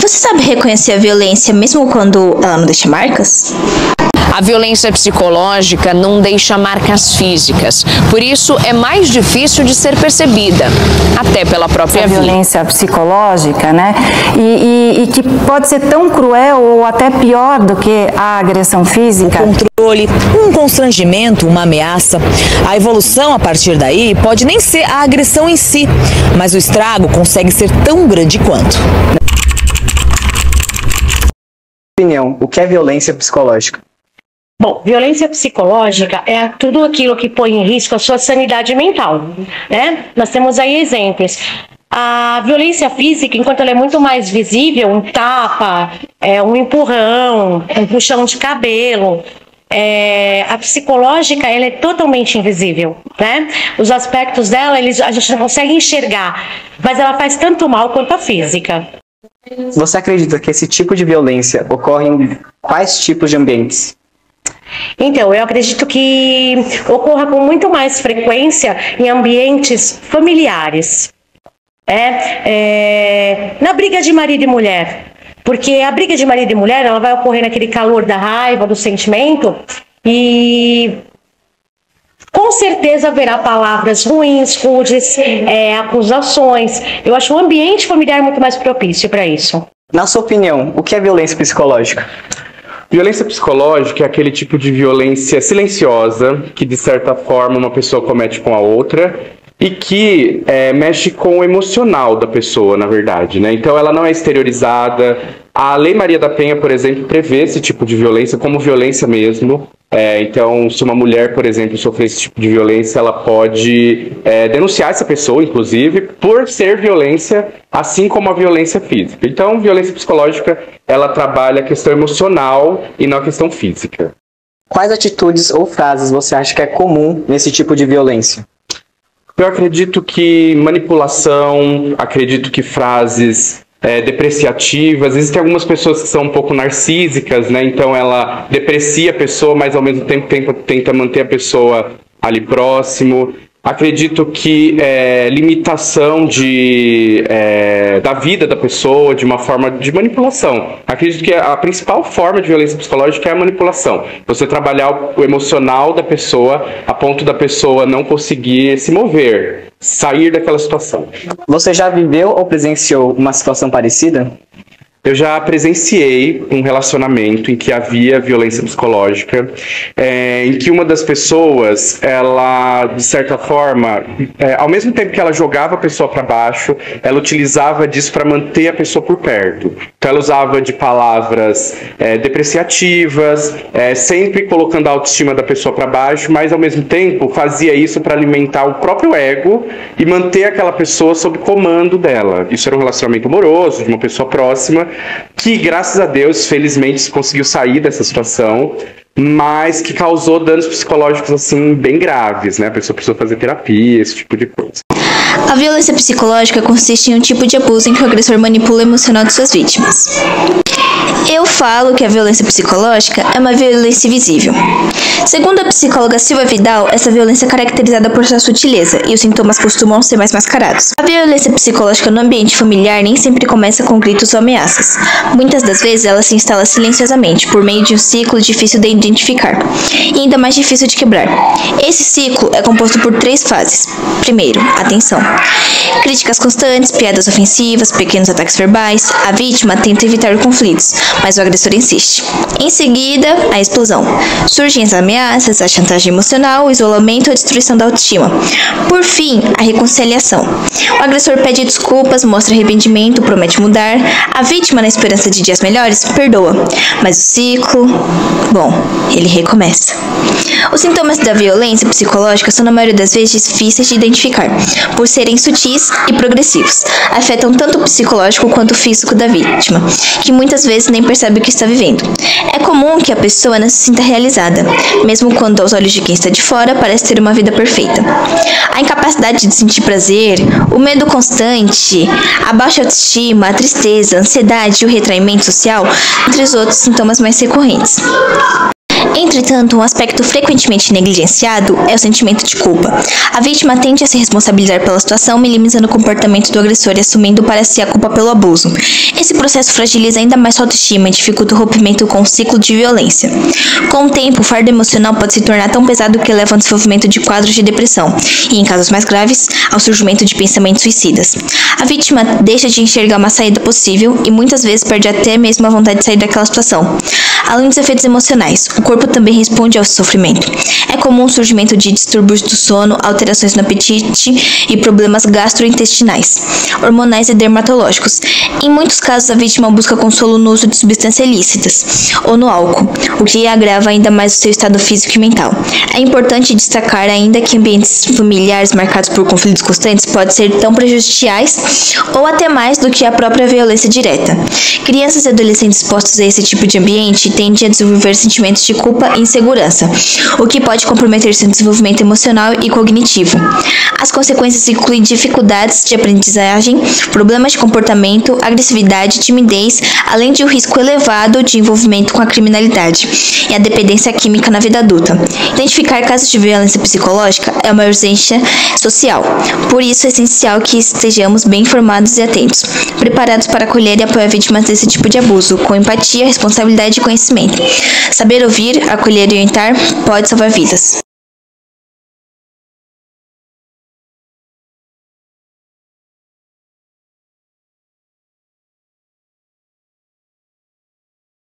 Você sabe reconhecer a violência mesmo quando ela não deixa marcas? A violência psicológica não deixa marcas físicas, por isso é mais difícil de ser percebida, até pela própria vida. A violência psicológica, né? E que pode ser tão cruel ou até pior do que a agressão física. Um controle, um constrangimento, uma ameaça. A evolução a partir daí pode nem ser a agressão em si, mas o estrago consegue ser tão grande quanto. Opinião, o que é violência psicológica? Bom, violência psicológica é tudo aquilo que põe em risco a sua sanidade mental, né? Nós temos aí exemplos. A violência física, enquanto ela é muito mais visível, um tapa, um empurrão, um puxão de cabelo, a psicológica, ela é totalmente invisível, né? Os aspectos dela, a gente não consegue enxergar, mas ela faz tanto mal quanto a física. Você acredita que esse tipo de violência ocorre em quais tipos de ambientes? Então, eu acredito que ocorra com muito mais frequência em ambientes familiares. Na briga de marido e mulher. Porque a briga de marido e mulher, ela vai ocorrer naquele calor da raiva, do sentimento, e com certeza haverá palavras ruins, rudes, acusações. Eu acho o ambiente familiar muito mais propício para isso. Na sua opinião, o que é violência psicológica? Violência psicológica é aquele tipo de violência silenciosa que, de certa forma, uma pessoa comete com a outra e que mexe com o emocional da pessoa, na verdade, né? Então, ela não é exteriorizada. A Lei Maria da Penha, por exemplo, prevê esse tipo de violência como violência mesmo. Então, se uma mulher, por exemplo, sofrer esse tipo de violência, ela pode denunciar essa pessoa, inclusive, por ser violência, assim como a violência física. Então, violência psicológica, ela trabalha a questão emocional e não a questão física. Quais atitudes ou frases você acha que é comum nesse tipo de violência? Eu acredito que manipulação, acredito que frases depreciativas. Existem algumas pessoas que são um pouco narcísicas, né? Então ela deprecia a pessoa, mas ao mesmo tempo tenta manter a pessoa ali próximo. Acredito que limitação da vida da pessoa de uma forma de manipulação. Acredito que a principal forma de violência psicológica é a manipulação. Você trabalhar o emocional da pessoa a ponto da pessoa não conseguir se mover, sair daquela situação. Você já viveu ou presenciou uma situação parecida? Eu já presenciei um relacionamento em que havia violência psicológica, em que uma das pessoas, ela, de certa forma, ao mesmo tempo que ela jogava a pessoa para baixo, ela utilizava disso para manter a pessoa por perto. Então ela usava de palavras depreciativas, sempre colocando a autoestima da pessoa para baixo, mas ao mesmo tempo fazia isso para alimentar o próprio ego e manter aquela pessoa sob comando dela. Isso era um relacionamento amoroso, de uma pessoa próxima, que, graças a Deus, felizmente conseguiu sair dessa situação, mas que causou danos psicológicos, assim, bem graves, né? A pessoa precisou fazer terapia, esse tipo de coisa. A violência psicológica consiste em um tipo de abuso em que o agressor manipula o emocional de suas vítimas. Eu falo que a violência psicológica é uma violência visível. Segundo a psicóloga Silvia Vidal, essa violência é caracterizada por sua sutileza e os sintomas costumam ser mais mascarados. A violência psicológica no ambiente familiar nem sempre começa com gritos ou ameaças. Muitas das vezes ela se instala silenciosamente, por meio de um ciclo difícil de identificar e ainda mais difícil de quebrar. Esse ciclo é composto por 3 fases. Primeiro, a tensão. Críticas constantes, piadas ofensivas, pequenos ataques verbais. A vítima tenta evitar conflitos, mas o agressor insiste. Em seguida, a explosão. Surgem as ameaças, a chantagem emocional, o isolamento e a destruição da autoestima. Por fim, a reconciliação. O agressor pede desculpas, mostra arrependimento, promete mudar. A vítima, na esperança de dias melhores, perdoa. Mas o ciclo, ele recomeça. Os sintomas da violência psicológica são, na maioria das vezes, difíceis de identificar, por serem sutis e progressivos. Afetam tanto o psicológico quanto o físico da vítima, que muitas vezes nem percebe o que está vivendo. É comum que a pessoa não se sinta realizada, mesmo quando aos olhos de quem está de fora parece ter uma vida perfeita. A incapacidade de sentir prazer, o medo constante, a baixa autoestima, a tristeza, a ansiedade e o retraimento social, entre os outros sintomas mais recorrentes. Entretanto, um aspecto frequentemente negligenciado é o sentimento de culpa. A vítima tende a se responsabilizar pela situação, minimizando o comportamento do agressor e assumindo para si a culpa pelo abuso. Esse processo fragiliza ainda mais sua autoestima e dificulta o rompimento com o ciclo de violência. Com o tempo, o fardo emocional pode se tornar tão pesado que leva ao desenvolvimento de quadros de depressão e, em casos mais graves, ao surgimento de pensamentos suicidas. A vítima deixa de enxergar uma saída possível e muitas vezes perde até mesmo a vontade de sair daquela situação. Além dos efeitos emocionais, o corpo também responde ao sofrimento. É comum o surgimento de distúrbios do sono, alterações no apetite e problemas gastrointestinais, hormonais e dermatológicos. Em muitos casos, a vítima busca consolo no uso de substâncias ilícitas ou no álcool, o que agrava ainda mais o seu estado físico e mental. É importante destacar ainda que ambientes familiares marcados por conflitos constantes podem ser tão prejudiciais ou até mais do que a própria violência direta. Crianças e adolescentes expostos a esse tipo de ambiente tendem a desenvolver sentimentos de culpa e insegurança, o que pode comprometer seu desenvolvimento emocional e cognitivo. As consequências incluem dificuldades de aprendizagem, problemas de comportamento, agressividade, timidez, além de um risco elevado de envolvimento com a criminalidade e a dependência química na vida adulta. Identificar casos de violência psicológica é uma urgência social, por isso é essencial que estejamos bem informados e atentos, preparados para acolher e apoiar vítimas desse tipo de abuso, com empatia, responsabilidade e conhecimento. Saber ouvir, acolher e orientar pode salvar vidas.